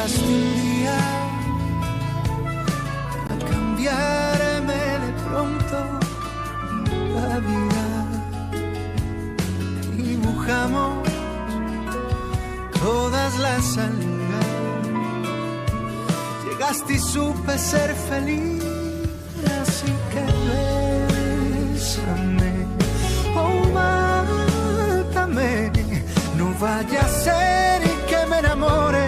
llegaste un día a cambiarme de pronto la vida. Dibujamos todas las salidas. Llegaste y supe ser feliz, así que bésame, oh mátame. No vaya a ser que me enamore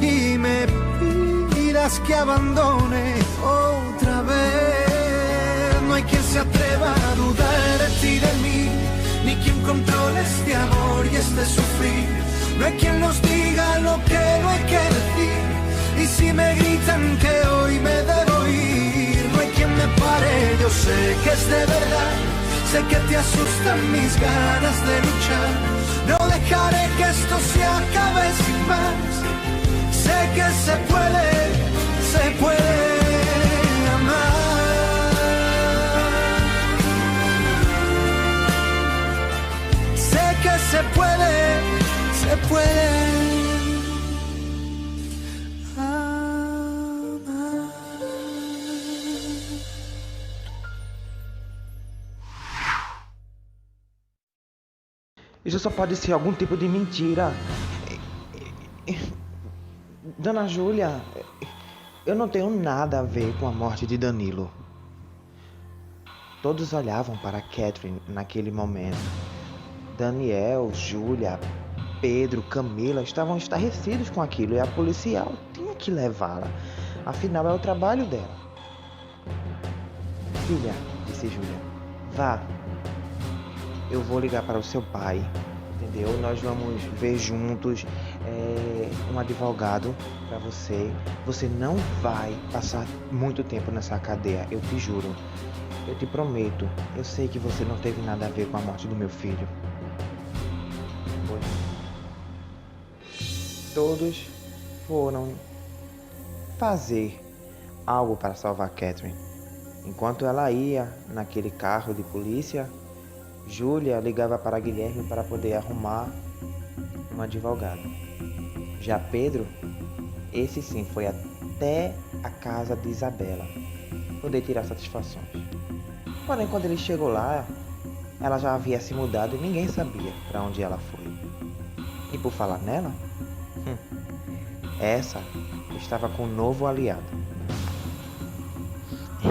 y me pidas que abandone otra vez. No hay quien se atreva a dudar de ti y de mí, ni quien controle este amor y este sufrir. No hay quien nos diga lo que no hay que decir, y si me gritan que hoy me debo ir, no hay quien me pare. Yo sé que es de verdad, sé que te asustan mis ganas de luchar. No dejaré que esto se acabe sin más. Sé que se puede amar. Sé que se puede amar. Isso só pode ser algum tipo de mentira. Dona Júlia, eu não tenho nada a ver com a morte de Danilo. Todos olhavam para Catherine naquele momento. Daniel, Júlia, Pedro, Camila estavam estarrecidos com aquilo e a policial tinha que levá-la. Afinal, é o trabalho dela. Filha, disse Júlia, vá. Eu vou ligar para o seu pai, entendeu? Nós vamos ver juntos um advogado para você. Você não vai passar muito tempo nessa cadeia, eu te juro. Eu te prometo. Eu sei que você não teve nada a ver com a morte do meu filho. Todos foram fazer algo para salvar Catherine. Enquanto ela ia naquele carro de polícia, Júlia ligava para Guilherme para poder arrumar um advogado. Já Pedro, esse sim foi até a casa de Isabela, poder tirar satisfações. Porém, quando ele chegou lá, ela já havia se mudado e ninguém sabia para onde ela foi. E por falar nela, essa estava com um novo aliado,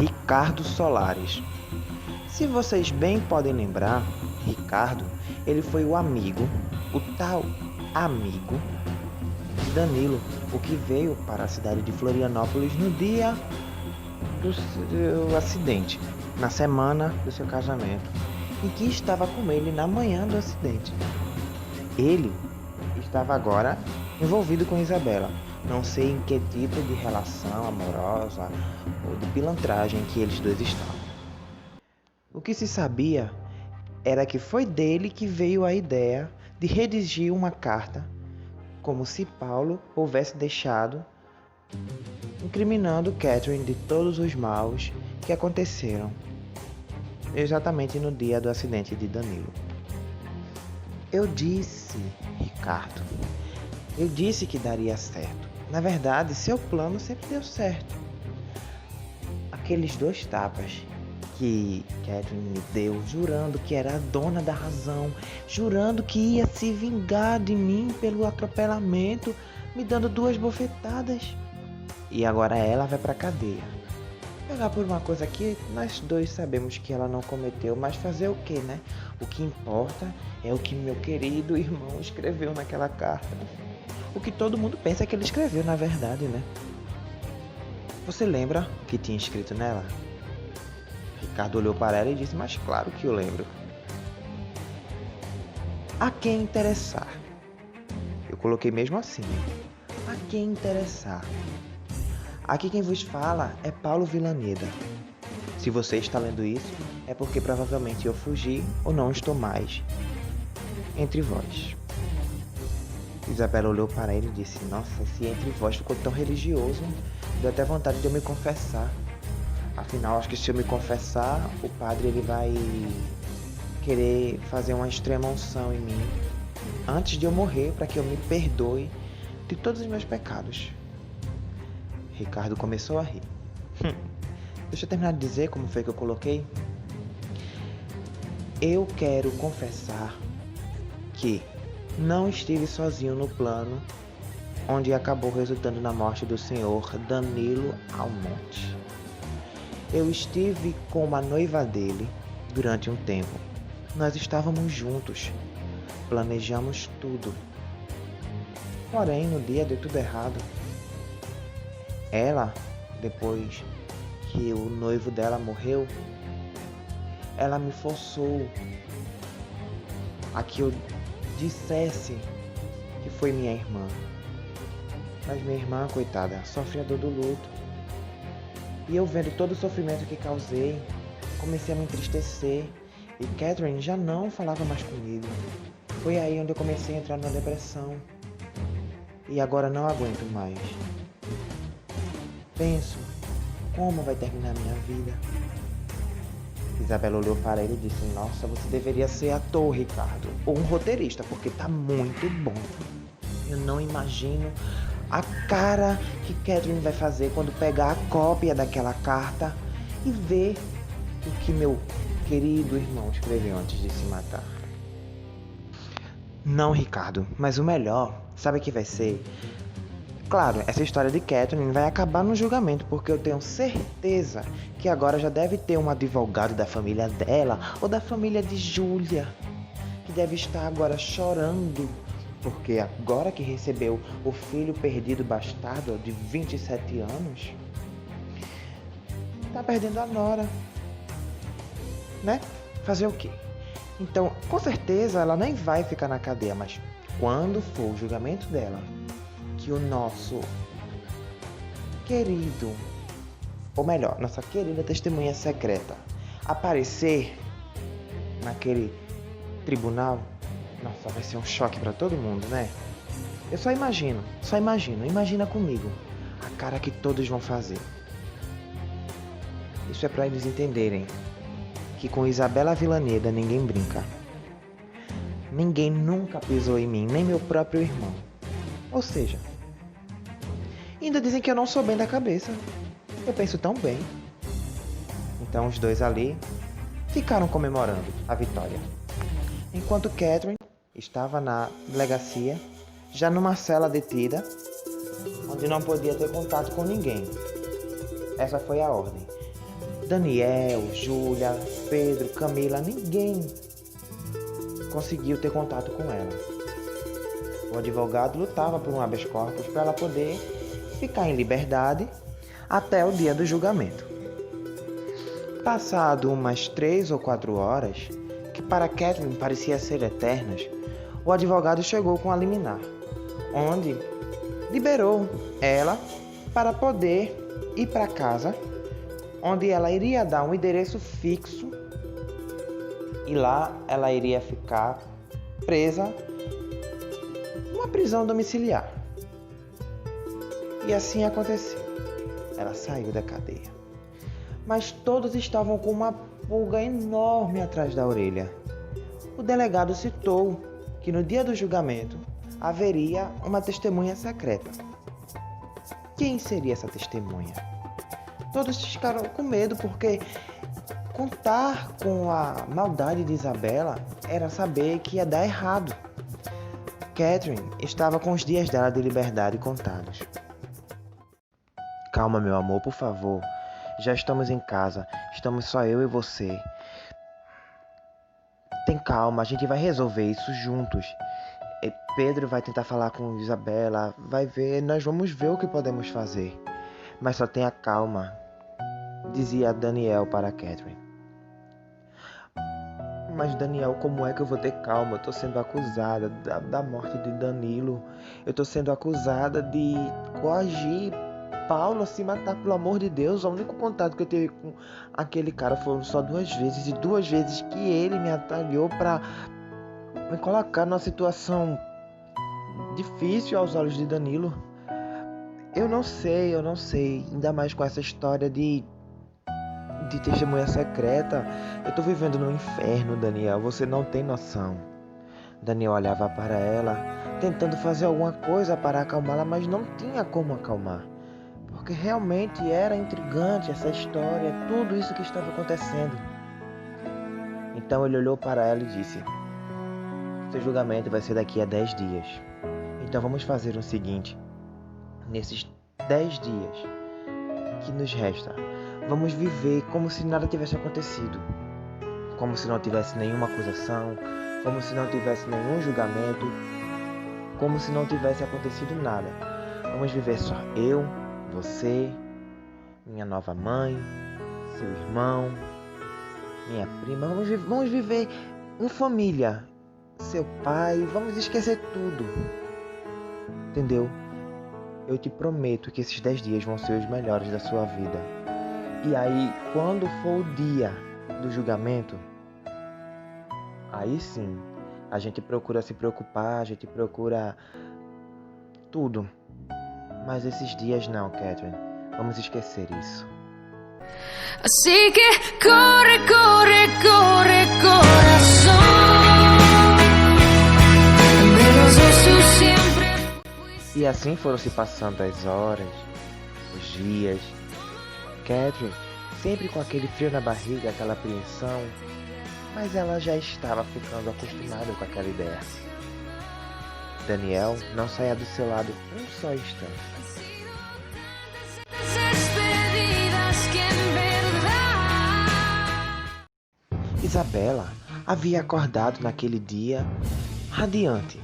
Ricardo Solares. Se vocês bem podem lembrar, Ricardo, ele foi o amigo, o tal amigo de Danilo, o que veio para a cidade de Florianópolis no dia do seu acidente, na semana do seu casamento, e que estava com ele na manhã do acidente. Ele estava agora envolvido com Isabela. Não sei em que tipo de relação amorosa ou de pilantragem que eles dois estavam. O que se sabia era que foi dele que veio a ideia de redigir uma carta, como se Paulo houvesse deixado, incriminando Catherine de todos os maus que aconteceram exatamente no dia do acidente de Danilo. Eu disse, Ricardo, eu disse que daria certo. Na verdade, seu plano sempre deu certo. Aqueles 2 tapas que Catherine me deu, jurando que era a dona da razão, jurando que ia se vingar de mim pelo atropelamento, me dando 2 bofetadas. E agora ela vai pra cadeia. Pegar por uma coisa que nós 2 sabemos que ela não cometeu, mas fazer o que, né? O que importa é o que meu querido irmão escreveu naquela carta. O que todo mundo pensa que ele escreveu, na verdade, né? Você lembra o que tinha escrito nela? Ricardo olhou para ela e disse, mas claro que eu lembro. A quem interessar. Eu coloquei mesmo assim. A quem interessar. Aqui quem vos fala é Paulo Villaneda. Se você está lendo isso, é porque provavelmente eu fugi ou não estou mais entre vós. Isabela olhou para ele e disse, nossa, esse entre vós ficou tão religioso, deu até vontade de eu me confessar. Afinal, acho que se eu me confessar, o padre ele vai querer fazer uma extrema unção em mim antes de eu morrer, para que eu me perdoe de todos os meus pecados. Ricardo começou a rir. Deixa eu terminar de dizer como foi que eu coloquei. Eu quero confessar que não estive sozinho no plano onde acabou resultando na morte do senhor Danilo Almonte. Eu estive com a noiva dele durante um tempo. Nós estávamos juntos, planejamos tudo. Porém, no dia deu tudo errado. Ela, depois que o noivo dela morreu, ela me forçou a que eu dissesse que foi minha irmã. Mas minha irmã, coitada, sofre a dor do luto. E eu vendo todo o sofrimento que causei, comecei a me entristecer. E Catherine já não falava mais comigo. Foi aí onde eu comecei a entrar numa depressão. E agora não aguento mais. Penso, como vai terminar minha vida? Isabela olhou para ele e disse: nossa, você deveria ser ator, Ricardo, ou um roteirista, porque tá muito bom. Eu não imagino a cara que Catherine vai fazer quando pegar a cópia daquela carta e ver o que meu querido irmão escreveu antes de se matar. Não, Ricardo, mas o melhor, sabe o que vai ser? Claro, essa história de Catherine vai acabar no julgamento, porque eu tenho certeza que agora já deve ter um advogado da família dela ou da família de Júlia, que deve estar agora chorando, porque agora que recebeu o filho perdido bastardo de 27 anos, tá perdendo a nora, né? Fazer o quê? Então, com certeza ela nem vai ficar na cadeia, mas quando for o julgamento dela, que o nosso querido, ou melhor, nossa querida testemunha secreta aparecer naquele tribunal, nossa, vai ser um choque pra todo mundo, né? Eu só imagino, imagina comigo a cara que todos vão fazer. Isso é pra eles entenderem que com Isabela Villaneda ninguém brinca. Ninguém nunca pisou em mim, nem meu próprio irmão. Ou seja, ainda dizem que eu não sou bem da cabeça. Eu penso tão bem. Então os dois ali ficaram comemorando a vitória. Enquanto Catherine estava na delegacia, já numa cela detida, onde não podia ter contato com ninguém. Essa foi a ordem. Daniel, Júlia, Pedro, Camila, ninguém conseguiu ter contato com ela. O advogado lutava por um habeas corpus para ela poder ficar em liberdade até o dia do julgamento. Passado umas 3 ou 4 horas, que para Catherine parecia ser eternas, o advogado chegou com a liminar, onde liberou ela para poder ir para casa, onde ela iria dar um endereço fixo e lá ela iria ficar presa numa prisão domiciliar. E assim aconteceu. Ela saiu da cadeia. Mas todos estavam com uma pulga enorme atrás da orelha. O delegado citou que no dia do julgamento haveria uma testemunha secreta. Quem seria essa testemunha? Todos ficaram com medo porque contar com a maldade de Isabela era saber que ia dar errado. Catherine estava com os dias dela de liberdade contados. Calma, meu amor, por favor. Já estamos em casa. Estamos só eu e você. Tem calma, a gente vai resolver isso juntos. Pedro vai tentar falar com Isabela. Vai ver, nós vamos ver o que podemos fazer. Mas só tenha calma, dizia Daniel para Catherine. Mas Daniel, como é que eu vou ter calma? Eu tô sendo acusada da morte de Danilo. Eu tô sendo acusada de coagir Paulo a se matar, pelo amor de Deus. O único contato que eu tive com aquele cara foram só 2 vezes. E 2 vezes que ele me atalhou pra me colocar numa situação difícil aos olhos de Danilo. Eu não sei. Ainda mais com essa história de testemunha secreta. Eu tô vivendo no inferno, Daniel. Você não tem noção. Daniel olhava para ela, tentando fazer alguma coisa para acalmá-la, mas não tinha como acalmar. porque realmente era intrigante essa história, tudo isso que estava acontecendo. Então ele olhou para ela e disse: seu julgamento vai ser daqui a 10 dias. Então vamos fazer o seguinte: nesses 10 dias que nos resta, vamos viver como se nada tivesse acontecido, como se não tivesse nenhuma acusação, como se não tivesse nenhum julgamento, como se não tivesse acontecido nada. Vamos viver só eu, você, minha nova mãe, seu irmão, minha prima. Vamos viver em família, seu pai. Vamos esquecer tudo, entendeu? Eu te prometo que esses 10 dias vão ser os melhores da sua vida. E aí, quando for o dia do julgamento, aí sim, a gente procura se preocupar, a gente procura tudo. Mas esses dias não, Catherine. Vamos esquecer isso. Así que corre, corre, corre, corazón. De los dos tú siempre fuiste. E assim foram se passando as horas, os dias. Catherine, sempre com aquele frio na barriga, aquela apreensão, mas ela já estava ficando acostumada com aquela ideia. Daniel não saía do seu lado um só instante. Despedidas que en verdad. Isabela havia acordado naquele dia radiante.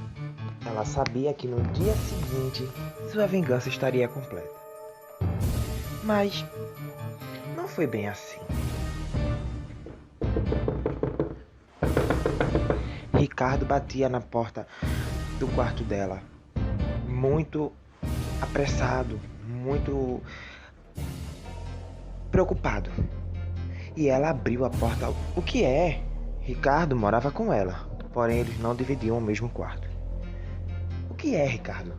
Ela sabia que no dia seguinte sua vingança estaria completa. Mas não foi bem assim. Ricardo batia na porta do quarto dela, muito apressado, muito preocupado. E ela abriu a porta. O que é? Ricardo morava com ela, porém eles não dividiam o mesmo quarto. O que é, Ricardo?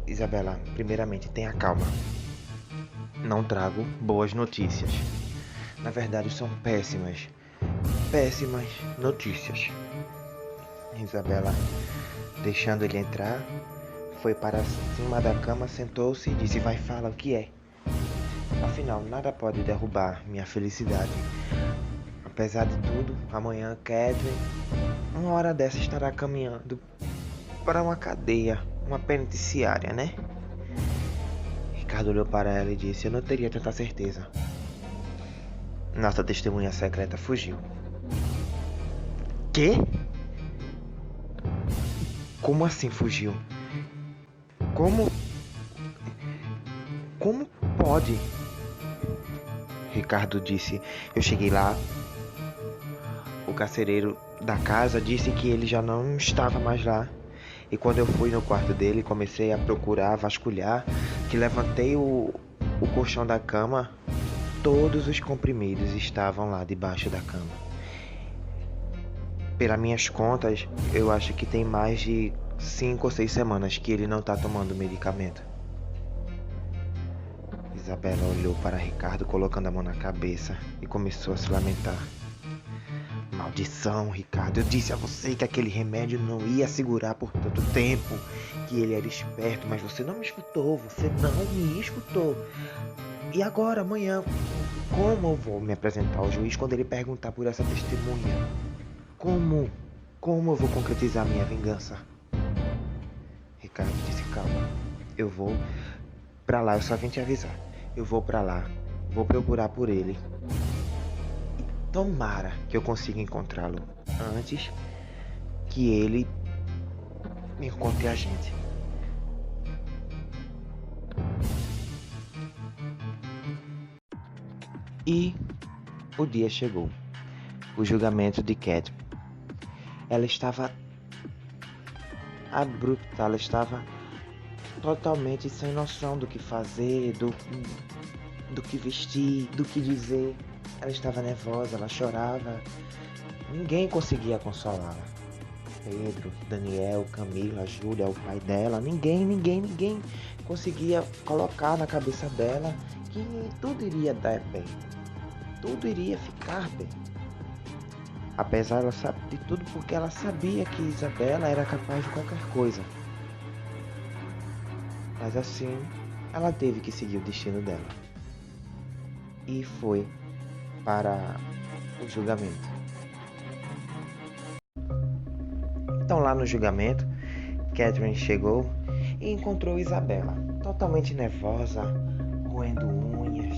Isabela, primeiramente tenha calma. Não trago boas notícias. Na verdade, são péssimas notícias. Isabela, deixando ele entrar, foi para cima da cama, sentou-se e disse: vai, fala o que é. Afinal, nada pode derrubar minha felicidade. Apesar de tudo, amanhã Catherine, uma hora dessa, estará caminhando para uma cadeia, uma penitenciária, né? Ricardo olhou para ela e disse: eu não teria tanta certeza. Nossa testemunha secreta fugiu. Quê? Como assim fugiu? Como pode? Ricardo disse: eu cheguei lá. O carcereiro da casa disse que ele já não estava mais lá. E quando eu fui no quarto dele, comecei a procurar, vasculhar, que levantei o colchão da cama, todos os comprimidos estavam lá debaixo da cama. Pelas minhas contas, eu acho que tem mais de 5 ou 6 semanas que ele não está tomando medicamento. Isabela olhou para Ricardo, colocando a mão na cabeça, e começou a se lamentar. Maldição, Ricardo, eu disse a você que aquele remédio não ia segurar por tanto tempo, que ele era esperto, mas você não me escutou, E agora, amanhã, como eu vou me apresentar ao juiz quando ele perguntar por essa testemunha? Como eu vou concretizar minha vingança? Ricardo disse: calma, eu vou pra lá, eu só vim te avisar. Eu vou pra lá, vou procurar por ele. Tomara que eu consiga encontrá-lo antes que ele encontre a gente. E o dia chegou. O julgamento de Catherine. Ela estava abrupta, ela estava totalmente sem noção do que fazer, do que vestir, do que dizer. Ela estava nervosa, ela chorava. Ninguém conseguia consolá-la. Pedro, Daniel, Camila, Júlia, o pai dela, ninguém conseguia colocar na cabeça dela que tudo iria dar bem. Tudo iria ficar bem. Apesar de tudo, porque ela sabia que Isabela era capaz de qualquer coisa. Mas assim, ela teve que seguir o destino dela e foi para o julgamento. Então, lá no julgamento, Catherine chegou e encontrou Isabela, totalmente nervosa, roendo unhas.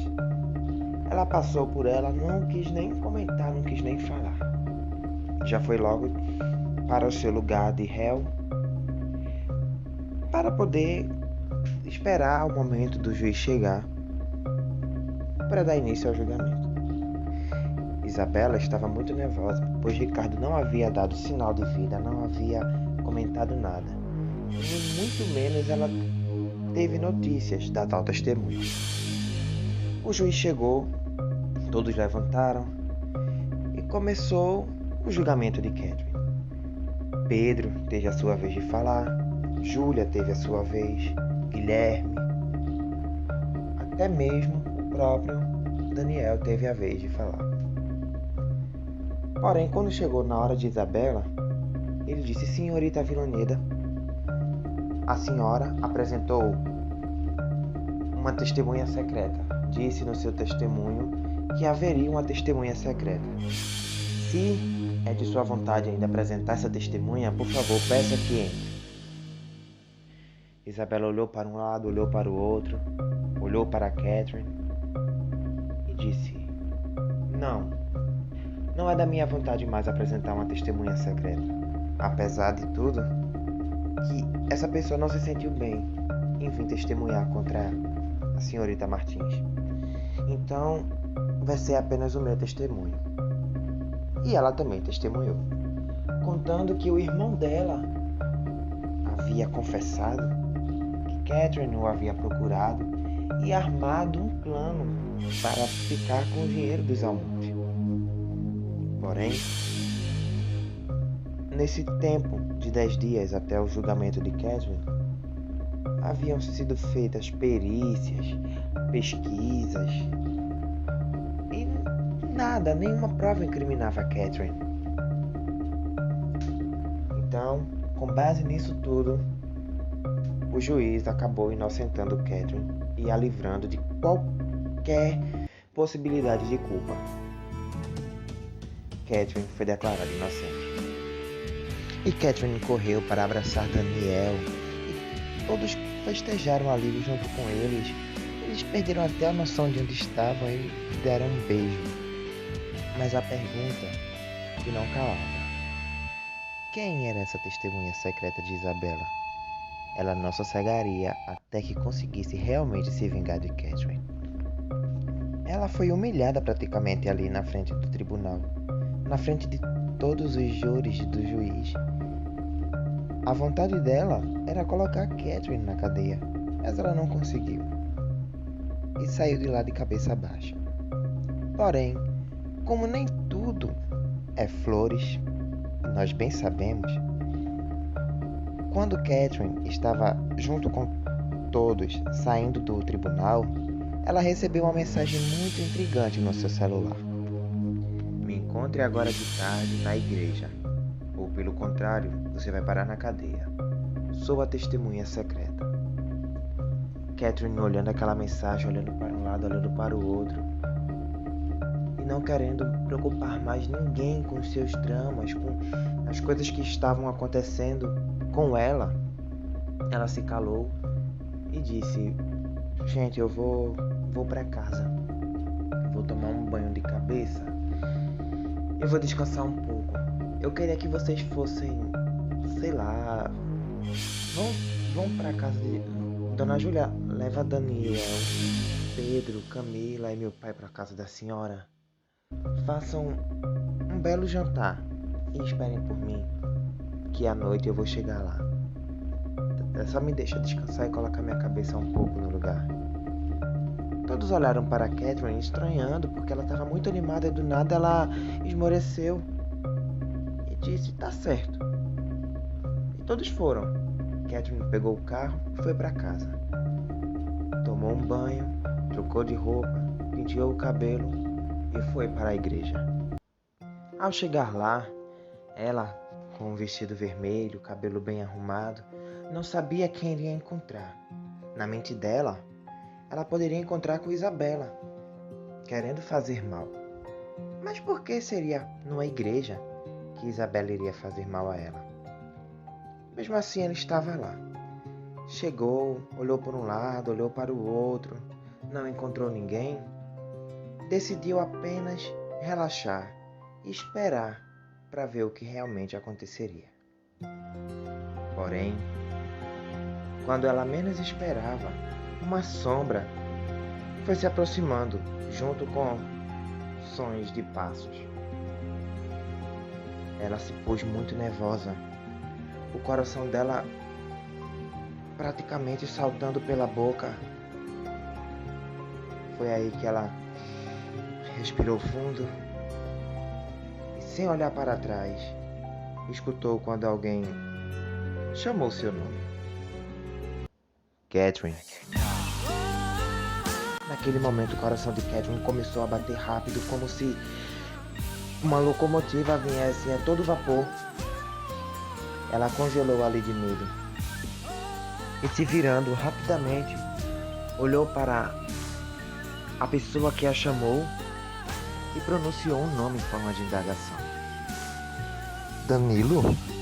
Ela passou por ela, não quis nem comentar, não quis nem falar. Já foi logo para o seu lugar de réu para poder esperar o momento do juiz chegar para dar início ao julgamento. Isabela estava muito nervosa, pois Ricardo não havia dado sinal de vida, não havia comentado nada. E muito menos ela teve notícias da tal testemunha. O juiz chegou, todos levantaram e começou o julgamento de Catherine. Pedro teve a sua vez de falar, Júlia teve a sua vez, Guilherme, até mesmo o próprio Daniel teve a vez de falar. Porém, quando chegou na hora de Isabela, ele disse: senhorita Villaneda, a senhora apresentou uma testemunha secreta. Disse no seu testemunho que haveria uma testemunha secreta. Se é de sua vontade ainda apresentar essa testemunha, por favor, peça que entre. Isabela olhou para um lado, olhou para o outro, olhou para Catherine e disse: Não é da minha vontade mais apresentar uma testemunha secreta. Apesar de tudo, que essa pessoa não se sentiu bem em vir testemunhar contra a senhorita Martins. Então, vai ser apenas o meu testemunho. E ela também testemunhou, contando que o irmão dela havia confessado que Catherine o havia procurado e armado um plano para ficar com o dinheiro dos Almonte. Porém, nesse tempo de 10 dias até o julgamento de Catherine, haviam sido feitas perícias, pesquisas e nada, nenhuma prova incriminava a Catherine. Então, com base nisso tudo, o juiz acabou inocentando Catherine e a livrando de qualquer possibilidade de culpa. Catherine foi declarada inocente. E Catherine correu para abraçar Daniel e todos festejaram ali junto com eles. Eles perderam até a noção de onde estavam e deram um beijo. Mas a pergunta que não calava: quem era essa testemunha secreta de Isabela? Ela não sossegaria até que conseguisse realmente se vingar de Catherine. Ela foi humilhada praticamente ali na frente do tribunal, na frente de todos os júris do juiz. A vontade dela era colocar Catherine na cadeia, mas ela não conseguiu e saiu de lá de cabeça baixa. Porém, como nem tudo é flores, nós bem sabemos, quando Catherine estava junto com todos saindo do tribunal, ela recebeu uma mensagem muito intrigante no seu celular. Me encontre agora de tarde na igreja, ou pelo contrário, você vai parar na cadeia. Sou a testemunha secreta. Catherine olhando aquela mensagem, olhando para um lado, olhando para o outro, e não querendo preocupar mais ninguém com os seus dramas, com as coisas que estavam acontecendo com ela, ela se calou e disse: gente, eu vou para casa, vou tomar um banho de cabeça, eu vou descansar um pouco. Eu queria que vocês fossem, sei lá, vão para casa de Dona Júlia, leva Daniel, Pedro, Camila e meu pai para casa da senhora. Façam um belo jantar e esperem por mim, que à noite eu vou chegar lá. Só me deixa descansar e colocar minha cabeça um pouco no lugar. Todos olharam para Catherine estranhando, porque ela estava muito animada e do nada ela esmoreceu e disse: tá certo. E todos foram. Catherine pegou o carro e foi para casa. Tomou um banho, trocou de roupa, penteou o cabelo e foi para a igreja. Ao chegar lá, ela, com um vestido vermelho, cabelo bem arrumado, não sabia quem iria encontrar. Na mente dela, ela poderia encontrar com Isabela, querendo fazer mal. Mas por que seria numa igreja que Isabela iria fazer mal a ela? Mesmo assim, ela estava lá. Chegou, olhou por um lado, olhou para o outro, não encontrou ninguém. Decidiu apenas relaxar e esperar para ver o que realmente aconteceria. Porém, quando ela menos esperava, uma sombra foi se aproximando junto com sons de passos. Ela se pôs muito nervosa, o coração dela praticamente saltando pela boca. Foi aí que ela respirou fundo e, sem olhar para trás, escutou quando alguém chamou seu nome. Catherine. Naquele momento, o coração de Catherine começou a bater rápido, como se uma locomotiva viesse a todo vapor. Ela congelou ali de medo e, se virando rapidamente, olhou para a pessoa que a chamou e pronunciou um nome em forma de indagação. Danilo?